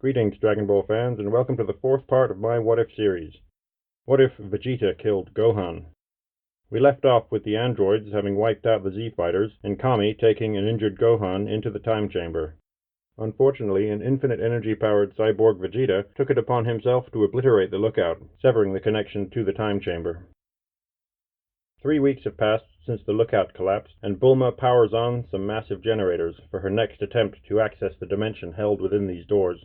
Greetings, Dragon Ball fans, and welcome to the fourth part of my What If series. What if Vegeta killed Gohan? We left off with the androids having wiped out the Z-Fighters, and Kami taking an injured Gohan into the time chamber. Unfortunately, an infinite energy-powered cyborg Vegeta took it upon himself to obliterate the lookout, severing the connection to the time chamber. 3 weeks have passed since the lookout collapsed, and Bulma powers on some massive generators for her next attempt to access the dimension held within these doors.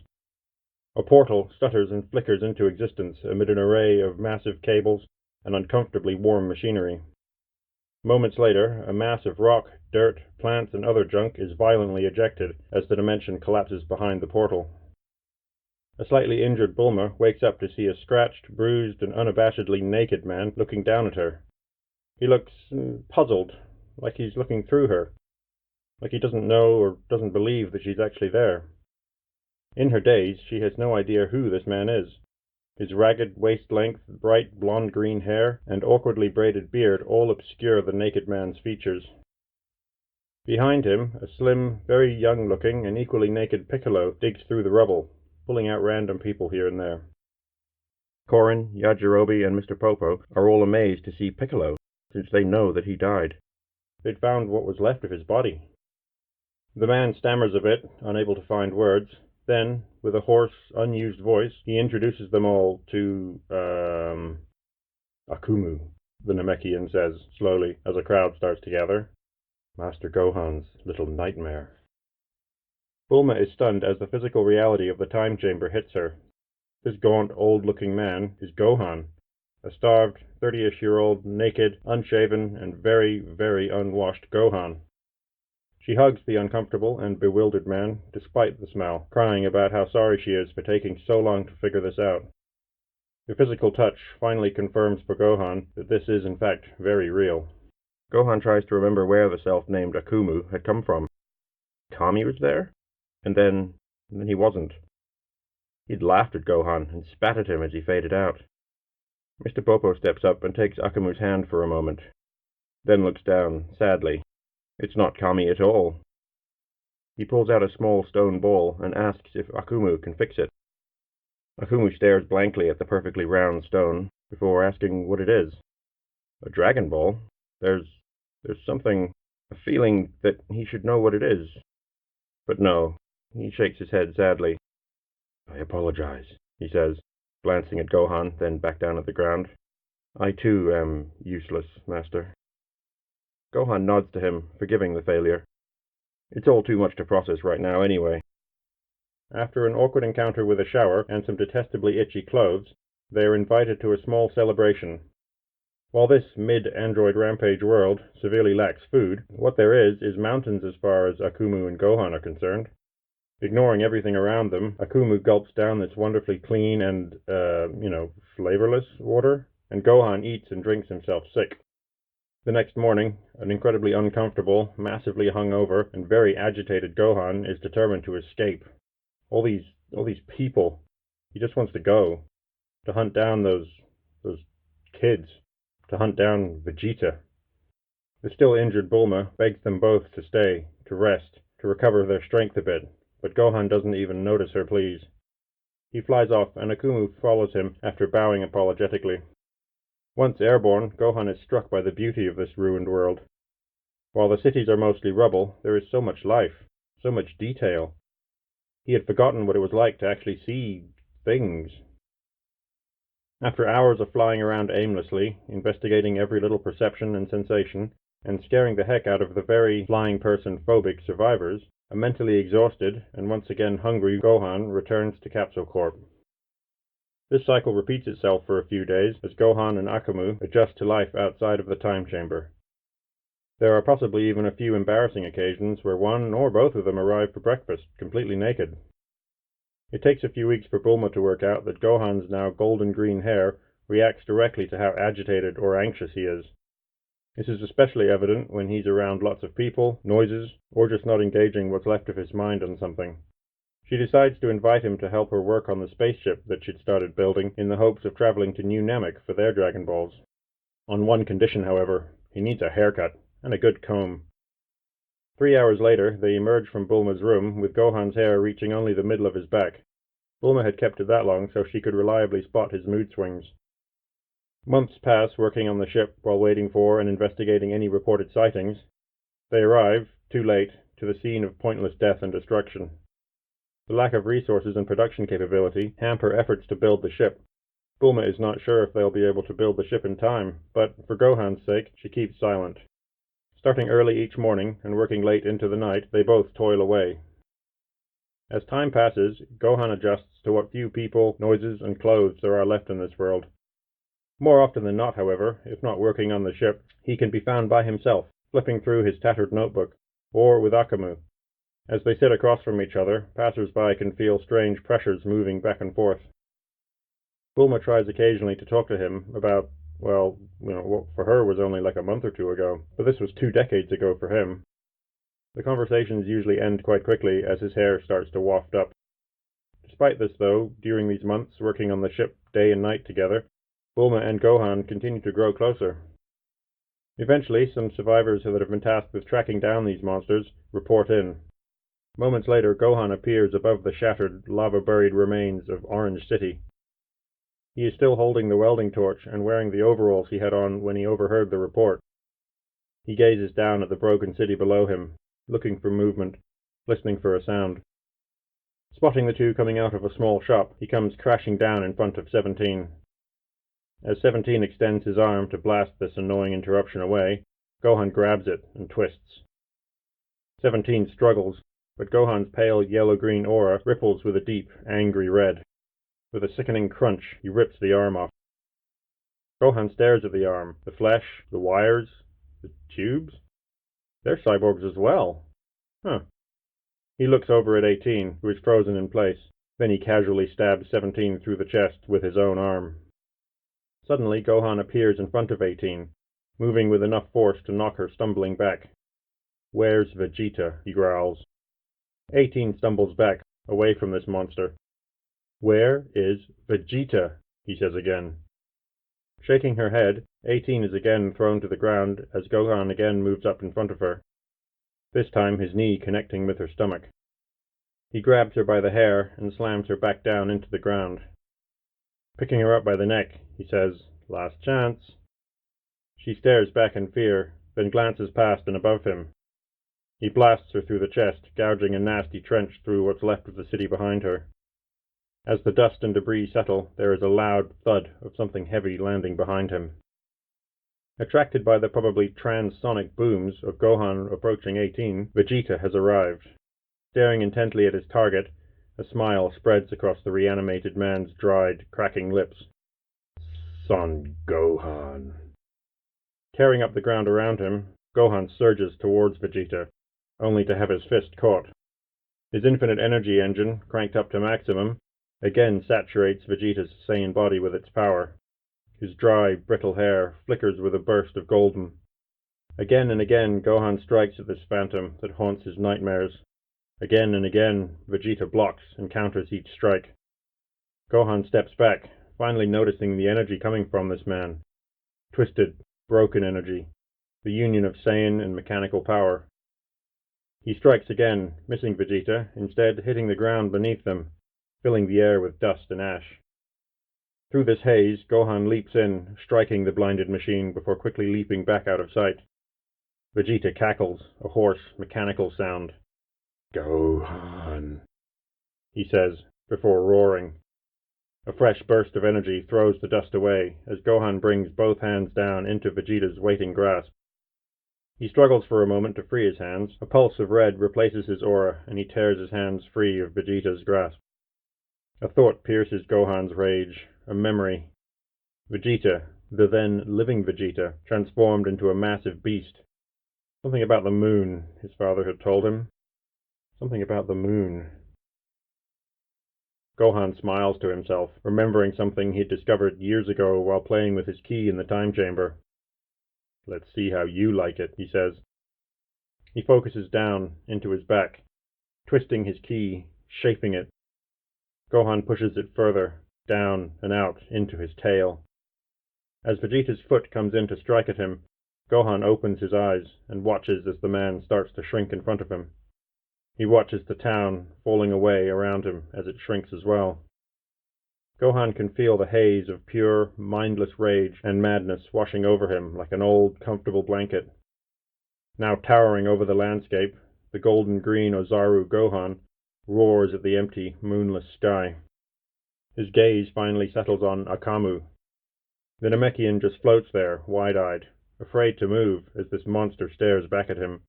A portal stutters and flickers into existence amid an array of massive cables and uncomfortably warm machinery. Moments later, a mass of rock, dirt, plants, and other junk is violently ejected as the dimension collapses behind the portal. A slightly injured Bulma wakes up to see a scratched, bruised, and unabashedly naked man looking down at her. He looks puzzled, like he's looking through her, like he doesn't know or doesn't believe that she's actually there. In her daze, she has no idea who this man is. His ragged, waist-length, bright blonde-green hair and awkwardly braided beard all obscure the naked man's features. Behind him, a slim, very young-looking and equally naked Piccolo digs through the rubble, pulling out random people here and there. Korin, Yajirobe, and Mr. Popo are all amazed to see Piccolo, since they know that he died. They'd found what was left of his body. The man stammers a bit, unable to find words. Then, with a hoarse, unused voice, he introduces them all to, Akumu, the Namekian says, slowly, as a crowd starts to gather. Master Gohan's little nightmare. Bulma is stunned as the physical reality of the time chamber hits her. This gaunt, old-looking man is Gohan, a starved, 30-ish-year-old, naked, unshaven, and very, very unwashed Gohan. She hugs the uncomfortable and bewildered man, despite the smell, crying about how sorry she is for taking so long to figure this out. The physical touch finally confirms for Gohan that this is in fact very real. Gohan tries to remember where the self-named Akumu had come from. Kami was there? And then he wasn't. He'd laughed at Gohan and spat at him as he faded out. Mr. Popo steps up and takes Akumu's hand for a moment, then looks down, sadly. It's not Kami at all. He pulls out a small stone ball and asks if Akumu can fix it. Akumu stares blankly at the perfectly round stone before asking what it is. A Dragon Ball? There's something, a feeling that he should know what it is. But no, he shakes his head sadly. I apologize, he says, glancing at Gohan, then back down at the ground. I too am useless, Master. Gohan nods to him, forgiving the failure. It's all too much to process right now anyway. After an awkward encounter with a shower and some detestably itchy clothes, they are invited to a small celebration. While this mid-android rampage world severely lacks food, what there is mountains as far as Akumu and Gohan are concerned. Ignoring everything around them, Akumu gulps down this wonderfully clean and, flavorless water, and Gohan eats and drinks himself sick. The next morning, an incredibly uncomfortable, massively hungover, and very agitated Gohan is determined to escape. All these people. He just wants to go. To hunt down those kids. To hunt down Vegeta. The still injured Bulma begs them both to stay, to rest, to recover their strength a bit, but Gohan doesn't even notice her pleas. He flies off, and Akumu follows him after bowing apologetically. Once airborne, Gohan is struck by the beauty of this ruined world. While the cities are mostly rubble, there is so much life, so much detail. He had forgotten what it was like to actually see things. After hours of flying around aimlessly, investigating every little perception and sensation, and scaring the heck out of the very flying person-phobic survivors, a mentally exhausted and once again hungry Gohan returns to Capsule Corp. This cycle repeats itself for a few days as Gohan and Akumu adjust to life outside of the time chamber. There are possibly even a few embarrassing occasions where one or both of them arrive for breakfast, completely naked. It takes a few weeks for Bulma to work out that Gohan's now golden-green hair reacts directly to how agitated or anxious he is. This is especially evident when he's around lots of people, noises, or just not engaging what's left of his mind on something. She decides to invite him to help her work on the spaceship that she'd started building in the hopes of traveling to New Namek for their Dragon Balls. On one condition, however, he needs a haircut and a good comb. 3 hours later, they emerge from Bulma's room with Gohan's hair reaching only the middle of his back. Bulma had kept it that long so she could reliably spot his mood swings. Months pass working on the ship while waiting for and investigating any reported sightings. They arrive, too late, to the scene of pointless death and destruction. The lack of resources and production capability hamper efforts to build the ship. Bulma is not sure if they'll be able to build the ship in time, but for Gohan's sake, she keeps silent. Starting early each morning and working late into the night, they both toil away. As time passes, Gohan adjusts to what few people, noises, and clothes there are left in this world. More often than not, however, if not working on the ship, he can be found by himself, flipping through his tattered notebook, or with Akamu. As they sit across from each other, passers-by can feel strange pressures moving back and forth. Bulma tries occasionally to talk to him about, well, what for her was only like a month or two ago, but this was 2 decades ago for him. The conversations usually end quite quickly as his hair starts to waft up. Despite this, though, during these months working on the ship day and night together, Bulma and Gohan continue to grow closer. Eventually, some survivors that have been tasked with tracking down these monsters report in. Moments later, Gohan appears above the shattered, lava-buried remains of Orange City. He is still holding the welding torch and wearing the overalls he had on when he overheard the report. He gazes down at the broken city below him, looking for movement, listening for a sound. Spotting the two coming out of a small shop, he comes crashing down in front of 17. As 17 extends his arm to blast this annoying interruption away, Gohan grabs it and twists. 17 struggles, but Gohan's pale yellow-green aura ripples with a deep, angry red. With a sickening crunch, he rips the arm off. Gohan stares at the arm, the flesh, the wires, the tubes. They're cyborgs as well. He looks over at 18, who is frozen in place. Then he casually stabs 17 through the chest with his own arm. Suddenly, Gohan appears in front of 18, moving with enough force to knock her stumbling back. "Where's Vegeta?" he growls. 18 stumbles back, away from this monster. "Where is Vegeta?" he says again. Shaking her head, 18 is again thrown to the ground as Gohan again moves up in front of her, this time his knee connecting with her stomach. He grabs her by the hair and slams her back down into the ground. Picking her up by the neck, he says, "Last chance." She stares back in fear, then glances past and above him. He blasts her through the chest, gouging a nasty trench through what's left of the city behind her. As the dust and debris settle, there is a loud thud of something heavy landing behind him. Attracted by the probably transsonic booms of Gohan approaching 18, Vegeta has arrived. Staring intently at his target, a smile spreads across the reanimated man's dried, cracking lips. "Son Gohan." Tearing up the ground around him, Gohan surges towards Vegeta, only to have his fist caught. His infinite energy engine, cranked up to maximum, again saturates Vegeta's sane body with its power. His dry, brittle hair flickers with a burst of golden. Again and again, Gohan strikes at this phantom that haunts his nightmares. Again and again, Vegeta blocks and counters each strike. Gohan steps back, finally noticing the energy coming from this man. Twisted, broken energy, the union of Saiyan and mechanical power. He strikes again, missing Vegeta, instead hitting the ground beneath them, filling the air with dust and ash. Through this haze, Gohan leaps in, striking the blinded machine before quickly leaping back out of sight. Vegeta cackles, a hoarse, mechanical sound. "Gohan," he says, before roaring. A fresh burst of energy throws the dust away as Gohan brings both hands down into Vegeta's waiting grasp. He struggles for a moment to free his hands. A pulse of red replaces his aura, and he tears his hands free of Vegeta's grasp. A thought pierces Gohan's rage, a memory. Vegeta, the then living Vegeta, transformed into a massive beast. Something about the moon, his father had told him. Something about the moon. Gohan smiles to himself, remembering something he'd discovered years ago while playing with his key in the time chamber. "Let's see how you like it," he says. He focuses down, into his back, twisting his key, shaping it. Gohan pushes it further, down and out into his tail. As Vegeta's foot comes in to strike at him, Gohan opens his eyes and watches as the man starts to shrink in front of him. He watches the town falling away around him as it shrinks as well. Gohan can feel the haze of pure, mindless rage and madness washing over him like an old, comfortable blanket. Now towering over the landscape, the golden-green Ozaru Gohan roars at the empty, moonless sky. His gaze finally settles on Akamu. The Namekian just floats there, wide-eyed, afraid to move as this monster stares back at him.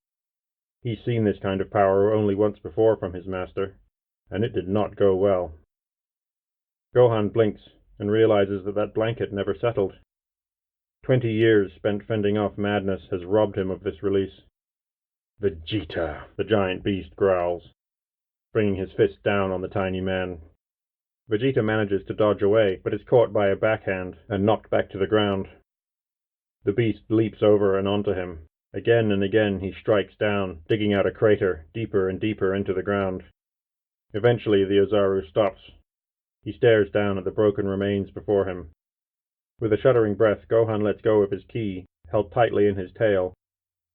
He's seen this kind of power only once before from his master, and it did not go well. Gohan blinks and realizes that blanket never settled. 20 years spent fending off madness has robbed him of this release. Vegeta, the giant beast growls, bringing his fist down on the tiny man. Vegeta manages to dodge away, but is caught by a backhand and knocked back to the ground. The beast leaps over and onto him. Again and again he strikes down, digging out a crater deeper and deeper into the ground. Eventually the Ozaru stops. He stares down at the broken remains before him. With a shuddering breath, Gohan lets go of his ki, held tightly in his tail.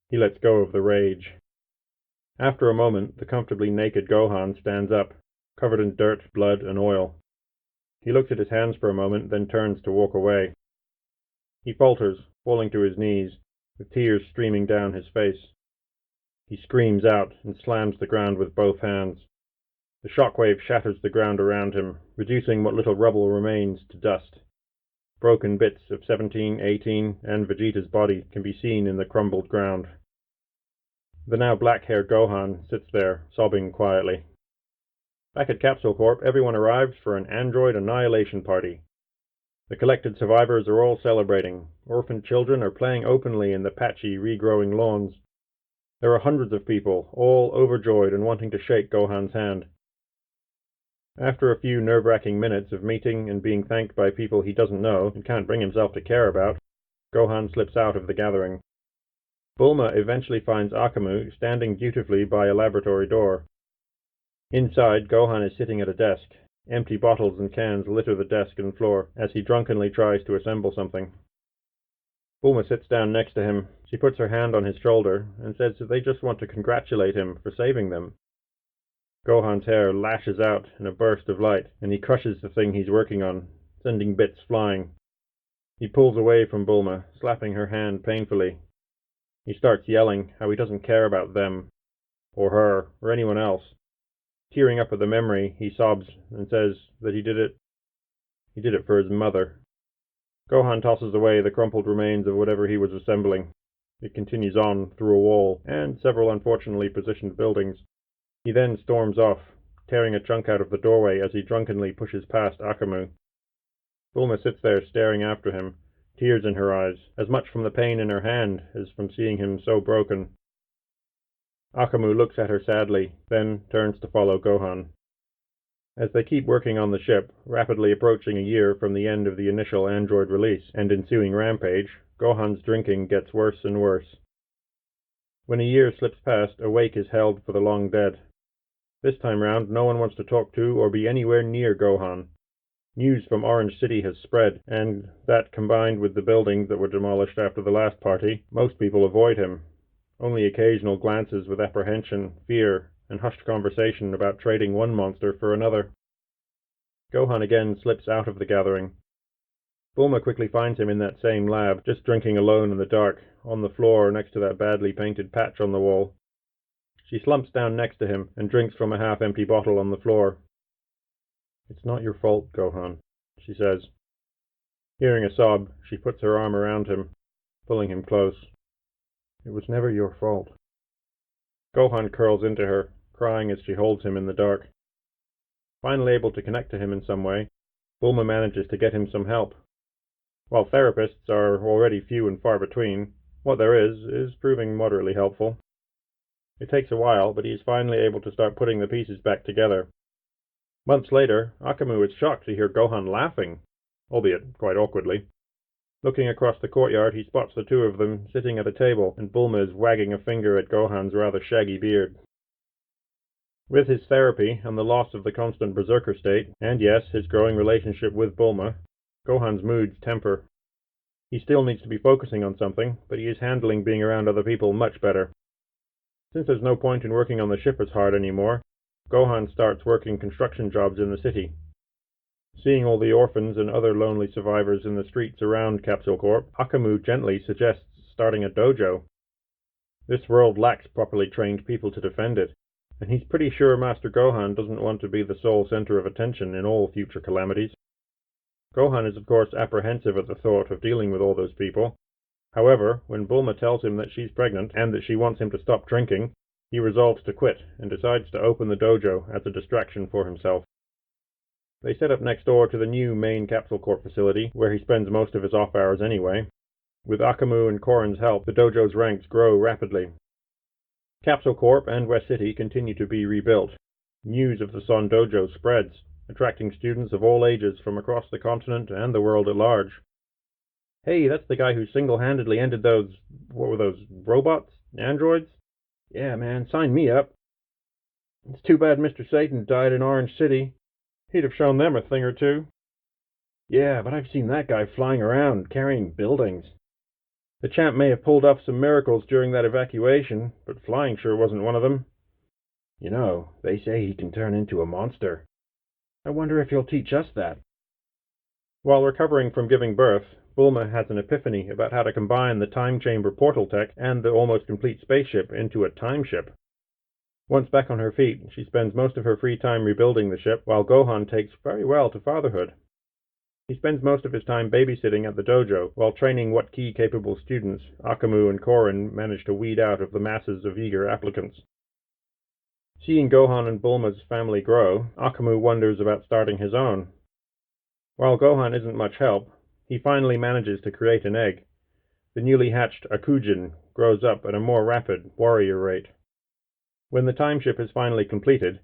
He lets go of the rage. After a moment, the comfortably naked Gohan stands up, covered in dirt, blood, and oil. He looks at his hands for a moment, then turns to walk away. He falters, falling to his knees, with tears streaming down his face. He screams out and slams the ground with both hands. The shockwave shatters the ground around him, reducing what little rubble remains to dust. Broken bits of 17, 18, and Vegeta's body can be seen in the crumbled ground. The now black-haired Gohan sits there, sobbing quietly. Back at Capsule Corp, everyone arrives for an android annihilation party. The collected survivors are all celebrating. Orphaned children are playing openly in the patchy, regrowing lawns. There are hundreds of people, all overjoyed and wanting to shake Gohan's hand. After a few nerve-wracking minutes of meeting and being thanked by people he doesn't know and can't bring himself to care about, Gohan slips out of the gathering. Bulma eventually finds Akamu standing dutifully by a laboratory door. Inside, Gohan is sitting at a desk. Empty bottles and cans litter the desk and floor as he drunkenly tries to assemble something. Bulma sits down next to him. She puts her hand on his shoulder and says that they just want to congratulate him for saving them. Gohan's hair lashes out in a burst of light, and he crushes the thing he's working on, sending bits flying. He pulls away from Bulma, slapping her hand painfully. He starts yelling how he doesn't care about them, or her, or anyone else. Tearing up at the memory, he sobs and says that he did it for his mother. Gohan tosses away the crumpled remains of whatever he was assembling. It continues on through a wall and several unfortunately positioned buildings. He then storms off, tearing a chunk out of the doorway as he drunkenly pushes past Akamu. Bulma sits there staring after him, tears in her eyes, as much from the pain in her hand as from seeing him so broken. Akamu looks at her sadly, then turns to follow Gohan. As they keep working on the ship, rapidly approaching a year from the end of the initial android release and ensuing rampage, Gohan's drinking gets worse and worse. When a year slips past, a wake is held for the long dead. This time round, no one wants to talk to or be anywhere near Gohan. News from Orange City has spread, and that, combined with the buildings that were demolished after the last party, most people avoid him. Only occasional glances with apprehension, fear, and hushed conversation about trading one monster for another. Gohan again slips out of the gathering. Bulma quickly finds him in that same lab, just drinking alone in the dark, on the floor next to that badly painted patch on the wall. She slumps down next to him and drinks from a half-empty bottle on the floor. "It's not your fault, Gohan," she says. Hearing a sob, she puts her arm around him, pulling him close. "It was never your fault." Gohan curls into her, crying as she holds him in the dark. Finally able to connect to him in some way, Bulma manages to get him some help. While therapists are already few and far between, what there is proving moderately helpful. It takes a while, but he is finally able to start putting the pieces back together. Months later, Akamu is shocked to hear Gohan laughing, albeit quite awkwardly. Looking across the courtyard, he spots the two of them sitting at a table, and Bulma is wagging a finger at Gohan's rather shaggy beard. With his therapy and the loss of the constant berserker state, and yes, his growing relationship with Bulma, Gohan's moods temper. He still needs to be focusing on something, but he is handling being around other people much better. Since there's no point in working on the ship as hard anymore, Gohan starts working construction jobs in the city. Seeing all the orphans and other lonely survivors in the streets around Capsule Corp, Akamu gently suggests starting a dojo. This world lacks properly trained people to defend it, and he's pretty sure Master Gohan doesn't want to be the sole center of attention in all future calamities. Gohan is of course apprehensive at the thought of dealing with all those people. However, when Bulma tells him that she's pregnant and that she wants him to stop drinking, he resolves to quit and decides to open the dojo as a distraction for himself. They set up next door to the new main Capsule Corp facility, where he spends most of his off hours anyway. With Akamu and Korin's help, the dojo's ranks grow rapidly. Capsule Corp and West City continue to be rebuilt. News of the Son Dojo spreads, attracting students of all ages from across the continent and the world at large. Hey, that's the guy who single-handedly ended those, what were those, robots? Androids? Yeah, man, sign me up. It's too bad Mr. Satan died in Orange City. He'd have shown them a thing or two. Yeah, but I've seen that guy flying around, carrying buildings. The champ may have pulled off some miracles during that evacuation, but flying sure wasn't one of them. You know, they say he can turn into a monster. I wonder if he'll teach us that. While recovering from giving birth, Bulma has an epiphany about how to combine the time chamber portal tech and the almost complete spaceship into a time ship. Once back on her feet, she spends most of her free time rebuilding the ship, while Gohan takes very well to fatherhood. He spends most of his time babysitting at the dojo, while training what key-capable students Akamu and Korin manage to weed out of the masses of eager applicants. Seeing Gohan and Bulma's family grow, Akamu wonders about starting his own. While Gohan isn't much help, he finally manages to create an egg. The newly hatched Akujin grows up at a more rapid, warrior rate. When the time ship is finally completed,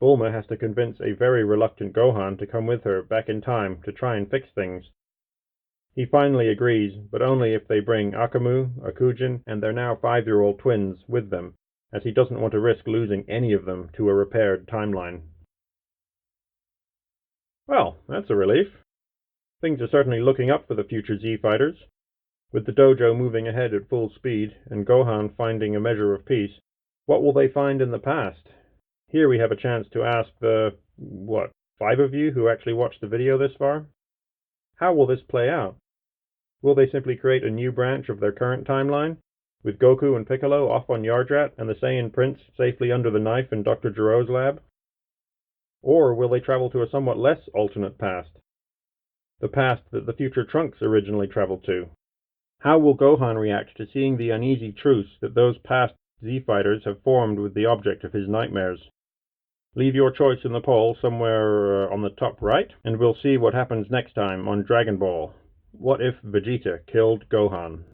Bulma has to convince a very reluctant Gohan to come with her back in time to try and fix things. He finally agrees, but only if they bring Akamu, Akujin, and their now 5-year-old twins with them, as he doesn't want to risk losing any of them to a repaired timeline. Well, that's a relief. Things are certainly looking up for the future Z-Fighters. With the dojo moving ahead at full speed, and Gohan finding a measure of peace, what will they find in the past? Here we have a chance to ask the, 5 of you who actually watched the video this far? How will this play out? Will they simply create a new branch of their current timeline, with Goku and Piccolo off on Yardrat and the Saiyan Prince safely under the knife in Dr. Gero's lab? Or will they travel to a somewhat less alternate past? The past that the future Trunks originally traveled to? How will Gohan react to seeing the uneasy truce that those past Z-Fighters have formed with the object of his nightmares? Leave your choice in the poll somewhere on the top right, and we'll see what happens next time on Dragon Ball. What if Vegeta killed Gohan?